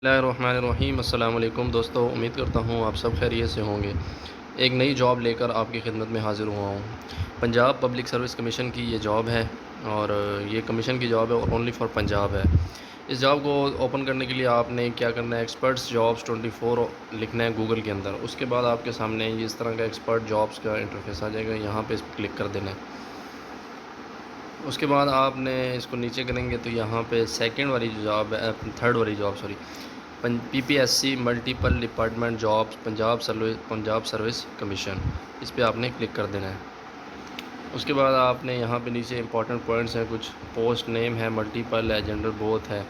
بسم اللہ الرحمن الرحیم۔ السلام علیکم دوستو، امید کرتا ہوں آپ سب خیریت سے ہوں گے۔ ایک نئی جاب لے کر آپ کی خدمت میں حاضر ہوا ہوں۔ پنجاب پبلک سروس کمیشن کی یہ جاب ہے، اور یہ کمیشن کی جاب ہے اور اونلی فار پنجاب ہے۔ اس جاب کو اوپن کرنے کے لیے آپ نے کیا کرنا ہے، ایکسپرٹس جابس 24 لکھنا ہے گوگل کے اندر۔ اس کے بعد آپ کے سامنے اس طرح کا ایکسپرٹ جابس کا انٹرفیس آ جائے گا، یہاں پہ اس پہ کلک کر دینا ہے۔ اس کے بعد آپ نے اس کو نیچے کریں گے تو یہاں پہ سیکنڈ والی جو جاب ہے، تھرڈ والی job sorry, P P S C multiple department jobs Punjab service commission, اس پہ آپ نے کلک کر دینا ہے۔ اس کے بعد آپ نے یہاں پہ نیچے امپورٹنٹ پوائنٹس ہیں کچھ، پوسٹ نیم ہے، ملٹیپل ہے، جنڈر بوتھ ہے،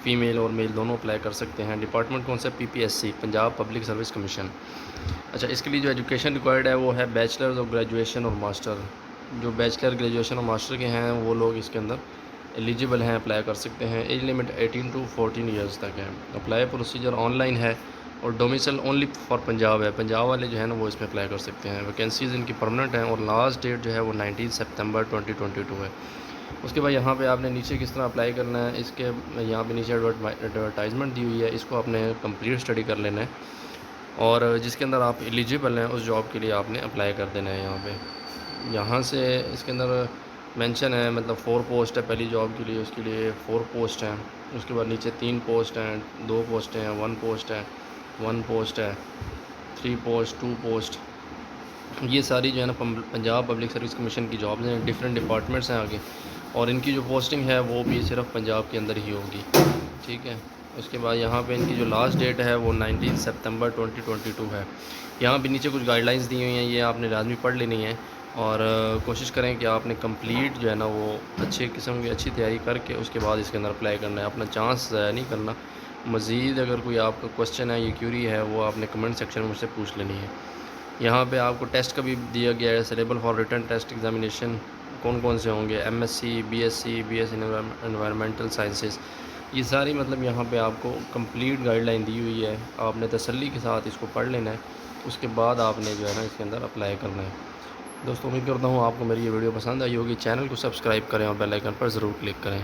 فیمیل اور میل دونوں اپلائی کر سکتے ہیں۔ ڈپارٹمنٹ کون سا، P P S C Punjab public service commission. اچھا، اس کے لیے جو ایجوکیشن ریکوائرڈ ہے وہ ہے بیچلرز اور گریجویشن اور ماسٹر۔ جو بیچلر گریجویشن اور ماسٹر کے ہیں وہ لوگ اس کے اندر ایلیجیبل ہیں، اپلائی کر سکتے ہیں۔ ایج لمٹ 18 to 14 ایئرس تک ہے۔ اپلائی پروسیجر آن لائن ہے اور ڈومیسل اونلی فار پنجاب ہے۔ پنجاب والے جو ہیں نا وہ اس میں اپلائی کر سکتے ہیں۔ ویکینسیز ان کی پرمننٹ ہیں اور لاسٹ ڈیٹ جو ہے وہ 19 سپتمبر 2022 ہے۔ اس کے بعد یہاں پہ آپ نے نیچے کس طرح اپلائی کرنا ہے، اس کے یہاں پہ نیچے ایڈورٹائزمنٹ دی ہوئی ہے، اس کو آپ نے کمپلیٹ اسٹڈی کر لینا ہے، اور جس کے اندر آپ ایلیجیبل ہیں اس جاب کے لیے آپ نے اپلائی کر دینا ہے۔ یہاں سے اس کے اندر مینشن ہے، مطلب 4 پوسٹ ہے پہلی جاب کے لیے، اس کے لیے 4 پوسٹ ہیں۔ اس کے بعد نیچے 3 پوسٹ ہیں، 2 پوسٹیں ہیں، 1 پوسٹ ہے، 1 پوسٹ ہے، 3 پوسٹ، 2 پوسٹ۔ یہ ساری جو ہے نا پنجاب پبلک سروس کمیشن کی جابز ہیں، ڈفرینٹ ڈپارٹمنٹس ہیں آگے، اور ان کی جو پوسٹنگ ہے وہ بھی صرف پنجاب کے اندر ہی ہوگی، ٹھیک ہے۔ اس کے بعد یہاں پہ ان کی جو لاسٹ ڈیٹ ہے وہ 19 سپتمبر 2022 ہے۔ یہاں پہ نیچے کچھ گائیڈ لائنس دی ہوئی ہیں، یہ آپ نے لازمی پڑھ لینی ہے، اور کوشش کریں کہ آپ نے کمپلیٹ جو ہے نا وہ اچھے قسم کی اچھی تیاری کر کے اس کے بعد اس کے اندر اپلائی کرنا ہے، اپنا چانس ضائع نہیں کرنا۔ مزید اگر کوئی آپ کا کوشچن ہے یا کیوری ہے وہ آپ نے کمنٹ سیکشن میں مجھ سے پوچھ لینی ہے۔ یہاں پہ آپ کو ٹیسٹ کا بھی دیا گیا ہے، syllabus for written test examination کون کون سے ہوں گے، M S C, B S C, B S environmental sciences, یہ ساری مطلب یہاں پہ آپ کو کمپلیٹ گائیڈ لائن دی ہوئی ہے۔ آپ نے تسلی کے ساتھ اس کو پڑھ لینا ہے، اس کے بعد آپ نے جو ہے نا اس کے اندر اپلائی کرنا ہے۔ دوستو، امید کرتا ہوں آپ کو میری یہ ویڈیو پسند آئی ہوگی۔ چینل کو سبسکرائب کریں اور بیل آئیکن پر ضرور کلک کریں۔